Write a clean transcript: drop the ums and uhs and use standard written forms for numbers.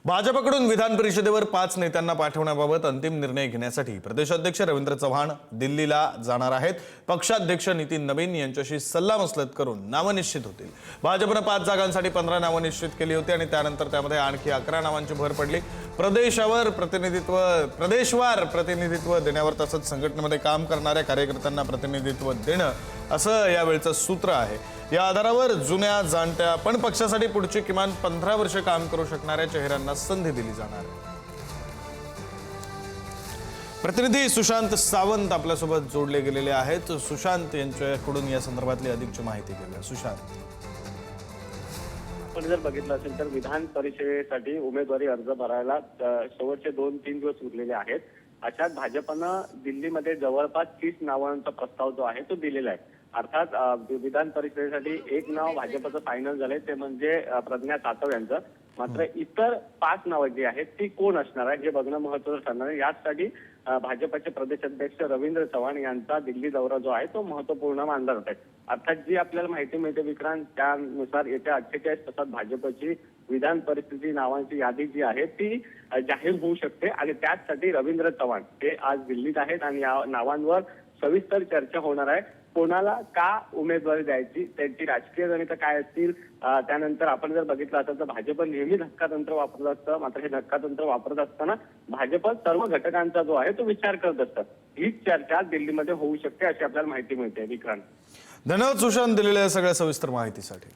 भाजपकडून विधान परिषदेवर 5 नेत्यांना पाठवण्याबाबत अंतिम निर्णय घेण्यासाठी प्रदेशाध्यक्ष रवींद्र चव्हाण दिल्लीला जाणार आहेत। पक्षाध्यक्ष नितीन नवीन यांच्याशी सल्लामसलत करून नावं निश्चित होतील। भाजपने 5 जागांसाठी 15 नावं निश्चित केली होती आणि त्यानंतर त्यामध्ये आणखी 11 नावांची भर पडली। प्रदेशवार प्रतिनिधित्व देण्यावर तसंच संघटनेमध्ये काम करणाऱ्या कार्यकर्त्यांना प्रतिनिधित्व देणं असं यावेळचं सूत्र आहे। या आधारावर जुन्या जाणत्या पण पक्षासाठी पुढची किमान 15 वर्ष काम करू शकणाऱ्या चेहऱ्यांना संधी दिली जाणार आहे। प्रतिनिधी सुशांत सावंत आपल्यासोबत जोडले गेलेले आहेत। सुशांत यांच्याकडून या संदर्भातली अधिकची माहिती घेऊया। सुशांत, आपण जर बघितलं असेल तर विधान परिषदेसाठी उमेदवारी अर्ज भरायला शेवटचे 2-3 दिवस उरलेले आहेत। अशात भाजपनं दिल्लीमध्ये जवळपास 30 नावांचा प्रस्ताव जो आहे तो दिलेला आहे। अर्थात विधान परिषदेसाठी एक नाव भाजपचं फायनल झालंय, ते म्हणजे प्रज्ञा सातव यांचं। मात्र इतर 5 नावं जी आहेत ती कोण असणार आहे हे बघणं महत्त्वाचं ठरणार आहे। यासाठी भाजपचे प्रदेशाध्यक्ष रवींद्र चव्हाण यांचा दिल्ली दौरा जो आहे तो महत्त्वपूर्ण मानला जात आहे। अर्थात जी आपल्याला माहिती मिळते विक्रांत, त्यानुसार येत्या 48 तासात भाजपची विधान परिषदेची नावांची यादी जी आहे ती जाहीर होऊ शकते आणि त्यासाठी रवींद्र चव्हाण हे आज दिल्लीत आहेत आणि या नावांवर सविस्तर चर्चा होणार आहे। कोणाला का उमेदवारी द्यायची, त्यांची राजकीय गणितं काय असतील, त्यानंतर आपण जर बघितलं असेल तर भाजप नेहमी धक्कातंत्र वापरत असतं। मात्र हे धक्कातंत्र वापरत असताना भाजप सर्व घटकांचा जो आहे तो विचार करत असतं। हीच चर्चा दिल्लीमध्ये होऊ शकते अशी आपल्याला माहिती मिळते। विक्रांत, धन्यवाद सुशांत दिलेल्या सगळ्या सविस्तर माहितीसाठी।